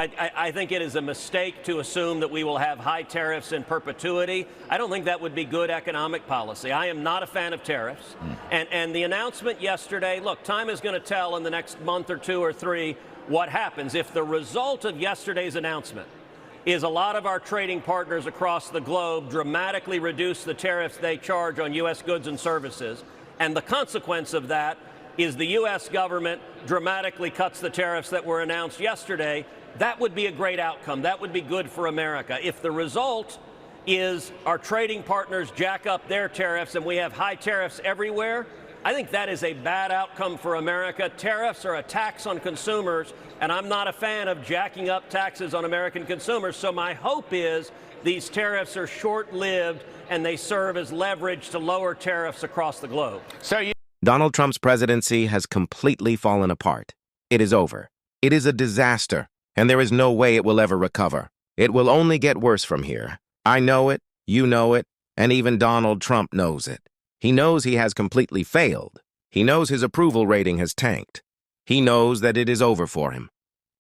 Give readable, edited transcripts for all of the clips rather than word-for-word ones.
I think it is a mistake to assume that we will have high tariffs in perpetuity. I don't think that would be good economic policy. I am not a fan of tariffs. And the announcement yesterday, look, time is going to tell in the next month or two or three what happens. If the result of yesterday's announcement is a lot of our trading partners across the globe dramatically reduce the tariffs they charge on U.S. goods and services, and the consequence of that is the U.S. government dramatically cuts the tariffs that were announced yesterday, that would be a great outcome. That would be good for America. If the result is our trading partners jack up their tariffs and we have high tariffs everywhere, I think that is a bad outcome for America. Tariffs are a tax on consumers, and I'm not a fan of jacking up taxes on American consumers. So my hope is these tariffs are short-lived and they serve as leverage to lower tariffs across the globe. Donald Trump's presidency has completely fallen apart. It is over. It is a disaster, and there is no way it will ever recover. It will only get worse from here. I know it, you know it, and even Donald Trump knows it. He knows he has completely failed. He knows his approval rating has tanked. He knows that it is over for him.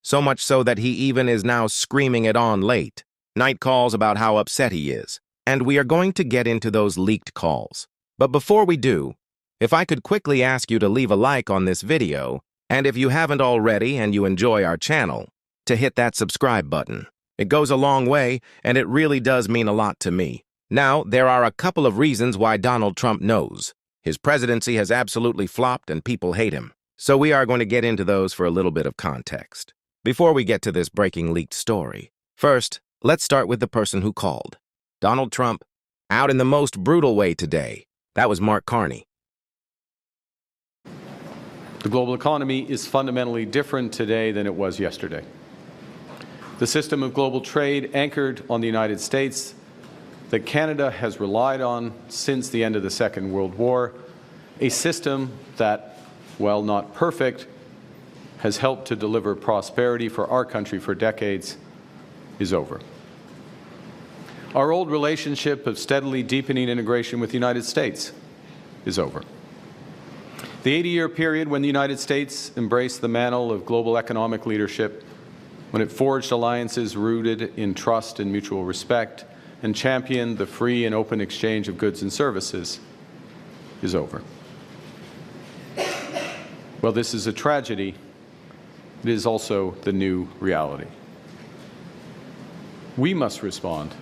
So much so that he even is now screaming it on late. Night calls about how upset he is. And we are going to get into those leaked calls. But before we do, if I could quickly ask you to leave a like on this video, and if you haven't already and you enjoy our channel, to hit that subscribe button. It goes a long way, and it really does mean a lot to me. Now, there are a couple of reasons why Donald Trump knows. His presidency has absolutely flopped and people hate him. So we are going to get into those for a little bit of context. Before we get to this breaking leaked story, first, let's start with the person who called. Donald Trump, out in the most brutal way today. That was Mark Carney. The global economy is fundamentally different today than it was yesterday. The system of global trade anchored on the United States that Canada has relied on since the end of the Second World War, a system that, while not perfect, has helped to deliver prosperity for our country for decades, is over. Our old relationship of steadily deepening integration with the United States is over. The 80-year period when the United States embraced the mantle of global economic leadership, when it forged alliances rooted in trust and mutual respect, and championed the free and open exchange of goods and services, is over. Well, this is a tragedy. It is also the new reality. We must respond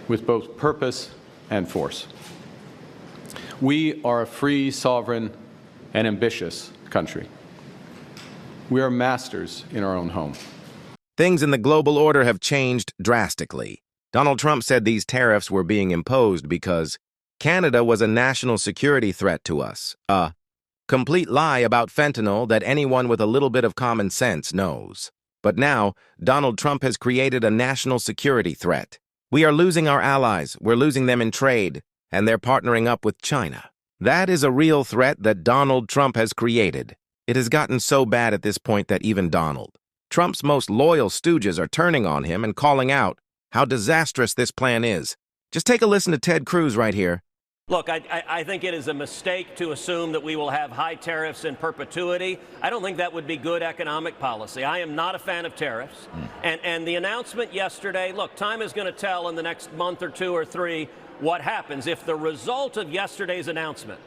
with both purpose and force. We are a free, sovereign, and ambitious country. We are masters in our own home. Things in the global order have changed drastically. Donald Trump said these tariffs were being imposed because Canada was a national security threat to us. A complete lie about fentanyl that anyone with a little bit of common sense knows. But now, Donald Trump has created a national security threat. We are losing our allies, we're losing them in trade, and they're partnering up with China. That is a real threat that Donald Trump has created. It has gotten so bad at this point that even Donald Trump's most loyal stooges are turning on him and calling out how disastrous this plan is. Just take a listen to Ted Cruz right here. Look, I think it is a mistake to assume that we will have high tariffs in perpetuity. I don't think that would be good economic policy. I am not a fan of tariffs. And the announcement yesterday, look, time is going to tell in the next month or two or three what happens. If the result of yesterday's announcement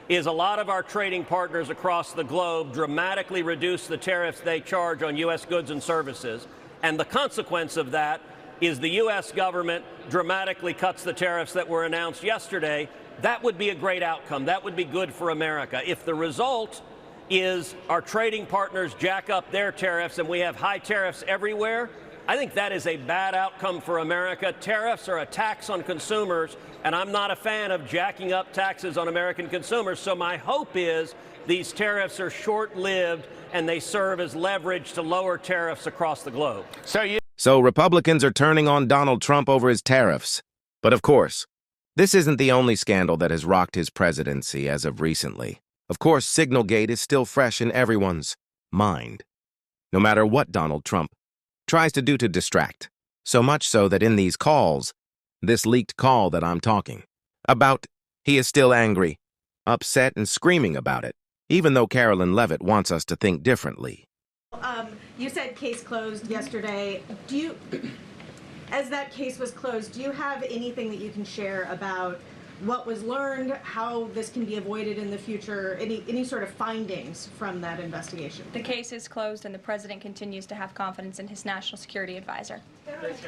is a lot of our trading partners across the globe dramatically reduce the tariffs they charge on U.S. goods and services, and the consequence of that is the U.S. government dramatically cuts the tariffs that were announced yesterday, that would be a great outcome. That would be good for America. If the result is our trading partners jack up their tariffs and we have high tariffs everywhere, I think that is a bad outcome for America. Tariffs are a tax on consumers, and I'm not a fan of jacking up taxes on American consumers. So my hope is these tariffs are short-lived and they serve as leverage to lower tariffs across the globe. So Republicans are turning on Donald Trump over his tariffs. But of course, this isn't the only scandal that has rocked his presidency as of recently. Of course, Signalgate is still fresh in everyone's mind, no matter what Donald Trump tries to do to distract. So much so that in these calls, this leaked call that I'm talking about, he is still angry, upset, and screaming about it, even though Carolyn Levitt wants us to think differently. You said case closed yesterday. As that case was closed, do you have anything that you can share about what was learned, how this can be avoided in the future, any sort of findings from that investigation? The case is closed, and the president continues to have confidence in his national security advisor.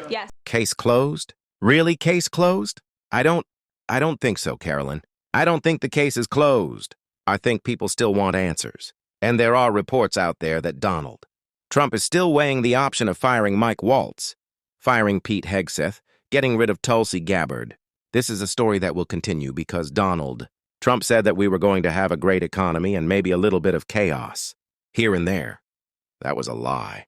Yes. Case closed? Really case closed? I don't think so, Carolyn. I don't think the case is closed. I think people still want answers. And there are reports out there that Donald Trump is still weighing the option of firing Mike Waltz, firing Pete Hegseth, getting rid of Tulsi Gabbard. This is a story that will continue because Donald Trump said that we were going to have a great economy and maybe a little bit of chaos here and there. That was a lie.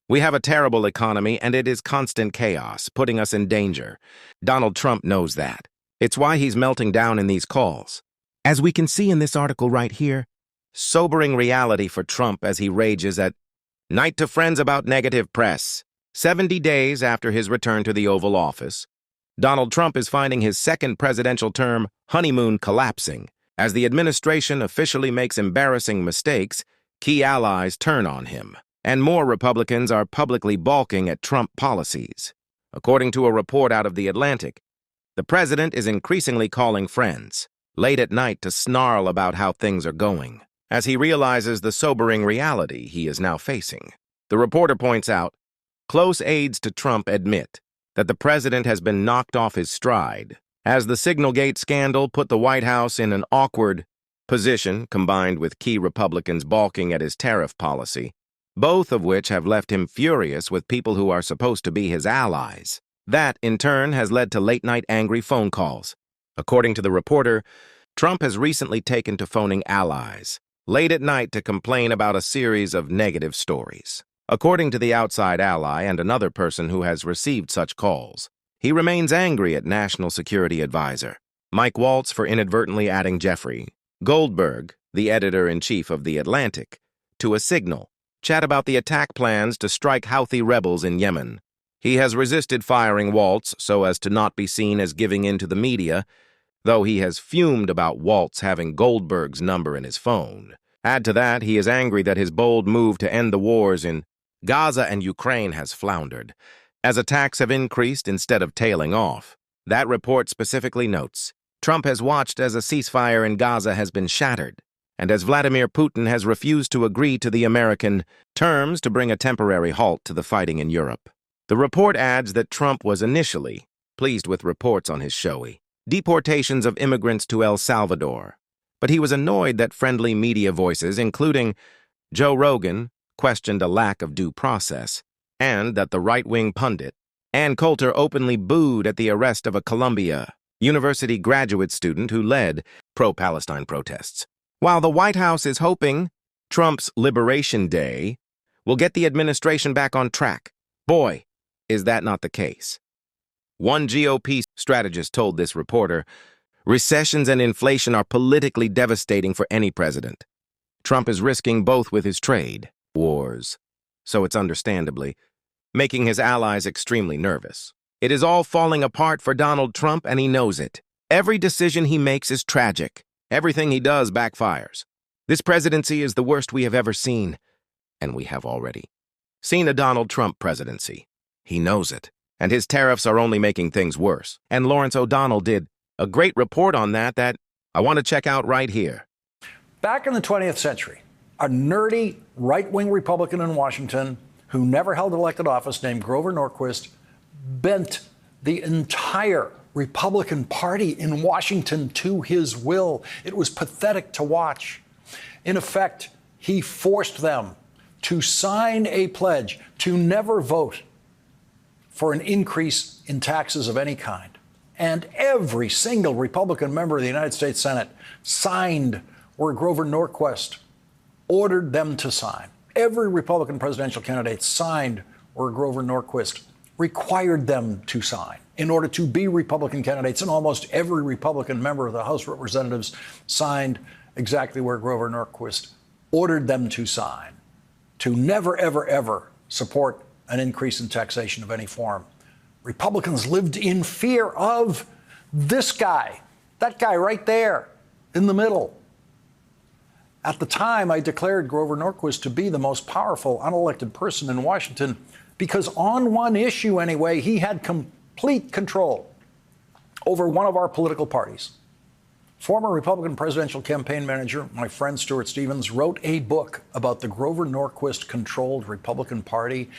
We have a terrible economy and it is constant chaos, putting us in danger. Donald Trump knows that. It's why he's melting down in these calls. As we can see in this article right here, sobering reality for Trump as he rages at Night to Friends about negative press. 70 days after his return to the Oval Office, Donald Trump is finding his second presidential term honeymoon collapsing. As the administration officially makes embarrassing mistakes, key allies turn on him, and more Republicans are publicly balking at Trump policies. According to a report out of The Atlantic, the president is increasingly calling friends late at night to snarl about how things are going, as he realizes the sobering reality he is now facing. The reporter points out, close aides to Trump admit that the president has been knocked off his stride, as the Signalgate scandal put the White House in an awkward position combined with key Republicans balking at his tariff policy, both of which have left him furious with people who are supposed to be his allies. That, in turn, has led to late-night angry phone calls. According to the reporter, Trump has recently taken to phoning allies late at night to complain about a series of negative stories. According to the outside ally and another person who has received such calls, he remains angry at National Security Advisor Mike Waltz for inadvertently adding Jeffrey Goldberg, the editor-in-chief of The Atlantic, to a Signal chat about the attack plans to strike Houthi rebels in Yemen. He has resisted firing Waltz so as to not be seen as giving in to the media, though he has fumed about Waltz having Goldberg's number in his phone. Add to that, he is angry that his bold move to end the wars in Gaza and Ukraine has floundered, as attacks have increased instead of tailing off. That report specifically notes, Trump has watched as a ceasefire in Gaza has been shattered, and as Vladimir Putin has refused to agree to the American terms to bring a temporary halt to the fighting in Europe. The report adds that Trump was initially pleased with reports on his showy deportations of immigrants to El Salvador, but he was annoyed that friendly media voices, including Joe Rogan, questioned a lack of due process, and that the right-wing pundit Ann Coulter openly booed at the arrest of a Columbia University graduate student who led pro-Palestine protests. While the White House is hoping Trump's Liberation Day will get the administration back on track, boy, is that not the case. One GOP strategist told this reporter, recessions and inflation are politically devastating for any president. Trump is risking both with his trade wars, so it's understandably making his allies extremely nervous. It is all falling apart for Donald Trump, and he knows it. Every decision he makes is tragic. Everything he does backfires. This presidency is the worst we have ever seen, and we have already seen a Donald Trump presidency. He knows it, and his tariffs are only making things worse. And Lawrence O'Donnell did a great report on that I want to check out right here. Back in the 20th century, a nerdy right-wing Republican in Washington who never held elected office named Grover Norquist bent the entire Republican Party in Washington to his will. It was pathetic to watch. In effect, he forced them to sign a pledge to never vote for an increase in taxes of any kind. And every single Republican member of the United States Senate signed where Grover Norquist ordered them to sign. Every Republican presidential candidate signed where Grover Norquist required them to sign in order to be Republican candidates. And almost every Republican member of the House of Representatives signed exactly where Grover Norquist ordered them to sign, to never, ever, ever support an increase in taxation of any form. Republicans lived in fear of this guy, that guy right there in the middle. At the time, I declared Grover Norquist to be the most powerful unelected person in Washington because on one issue anyway, he had complete control over one of our political parties. Former Republican presidential campaign manager, my friend Stuart Stevens, wrote a book about the Grover Norquist-controlled Republican Party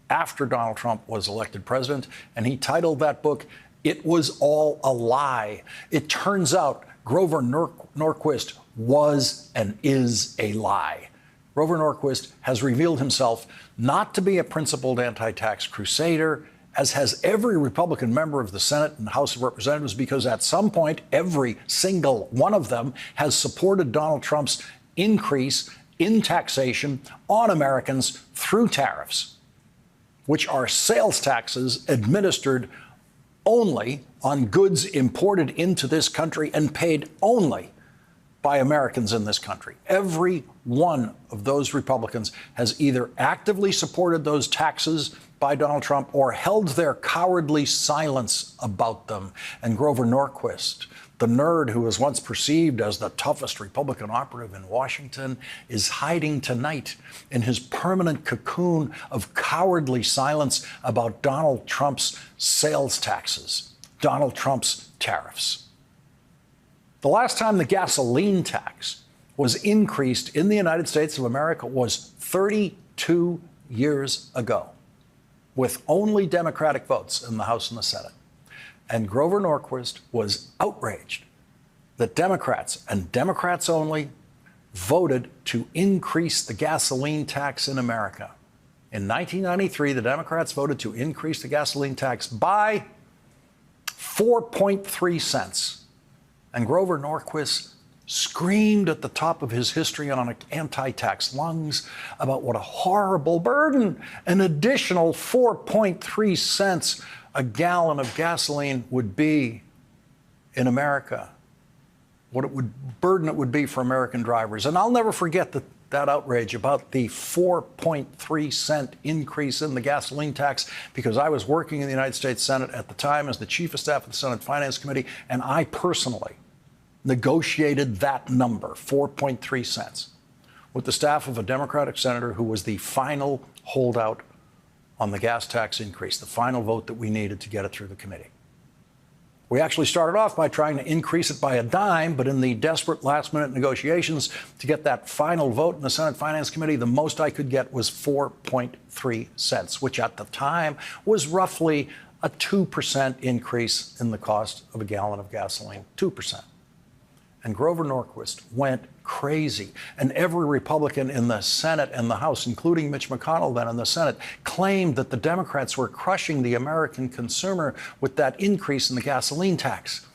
after Donald Trump was elected president, and he titled that book, "It Was All a Lie." It turns out Grover Norquist was and is a lie. Grover Norquist has revealed himself not to be a principled anti-tax crusader, as has every Republican member of the Senate and House of Representatives, because at some point, every single one of them has supported Donald Trump's increase in taxation on Americans through tariffs, which are sales taxes administered only on goods imported into this country and paid only by Americans in this country. Every one of those Republicans has either actively supported those taxes by Donald Trump or held their cowardly silence about them. And Grover Norquist, the nerd who was once perceived as the toughest Republican operative in Washington, is hiding tonight in his permanent cocoon of cowardly silence about Donald Trump's sales taxes, Donald Trump's tariffs. The last time the gasoline tax was increased in the United States of America was 32 years ago, with only Democratic votes in the House and the Senate. And Grover Norquist was outraged that Democrats, and Democrats only, voted to increase the gasoline tax in America. In 1993, the Democrats voted to increase the gasoline tax by 4.3 cents. And Grover Norquist screamed at the top of his histrionic anti-tax lungs about what a horrible burden an additional 4.3 cents a gallon of gasoline would be in America, what burden it would be for American drivers. And I'll never forget that outrage about the 4.3 cent increase in the gasoline tax, because I was working in the United States Senate at the time as the chief of staff of the Senate Finance Committee, and I personally negotiated that number, 4.3 cents, with the staff of a Democratic senator who was the final holdout on the gas tax increase, the final vote that we needed to get it through the committee. We actually started off by trying to increase it by a dime, but in the desperate last-minute negotiations to get that final vote in the Senate Finance Committee, the most I could get was 4.3 cents, which at the time was roughly a 2% increase in the cost of a gallon of gasoline, 2%. And Grover Norquist went crazy. And every Republican in the Senate and the House, including Mitch McConnell then in the Senate, claimed that the Democrats were crushing the American consumer with that increase in the gasoline tax,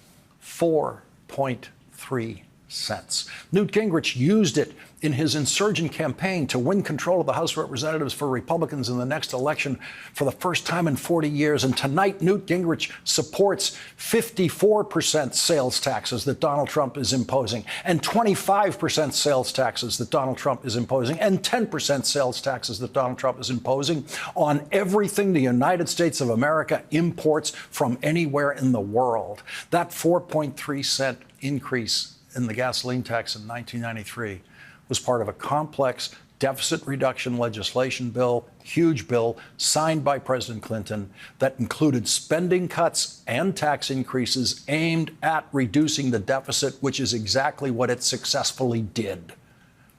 4.3 cents. Newt Gingrich used it in his insurgent campaign to win control of the House of Representatives for Republicans in the next election for the first time in 40 years. And tonight, Newt Gingrich supports 54% sales taxes that Donald Trump is imposing, and 25% sales taxes that Donald Trump is imposing, and 10% sales taxes that Donald Trump is imposing on everything the United States of America imports from anywhere in the world. That 4.3 cent increase in the gasoline tax in 1993 was part of a complex deficit reduction legislation bill, huge bill, signed by President Clinton that included spending cuts and tax increases aimed at reducing the deficit, which is exactly what it successfully did.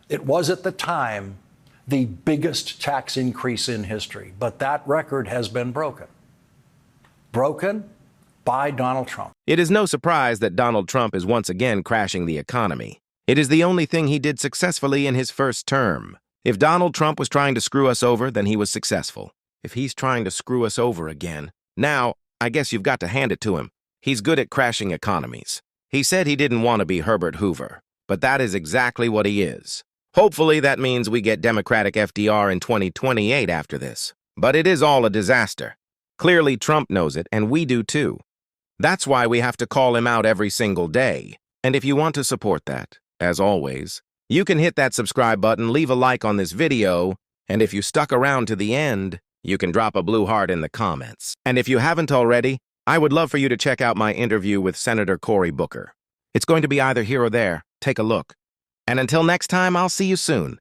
It was at the time the biggest tax increase in history, but that record has been broken. Broken by Donald Trump. It is no surprise that Donald Trump is once again crashing the economy. It is the only thing he did successfully in his first term. If Donald Trump was trying to screw us over, then he was successful. If he's trying to screw us over again, now, I guess you've got to hand it to him. He's good at crashing economies. He said he didn't want to be Herbert Hoover, but that is exactly what he is. Hopefully that means we get Democratic FDR in 2028 after this. But it is all a disaster. Clearly Trump knows it, and we do too. That's why we have to call him out every single day. And if you want to support that, as always, you can hit that subscribe button, leave a like on this video, and if you stuck around to the end, you can drop a blue heart in the comments. And if you haven't already, I would love for you to check out my interview with Senator Cory Booker. It's going to be either here or there. Take a look. And until next time, I'll see you soon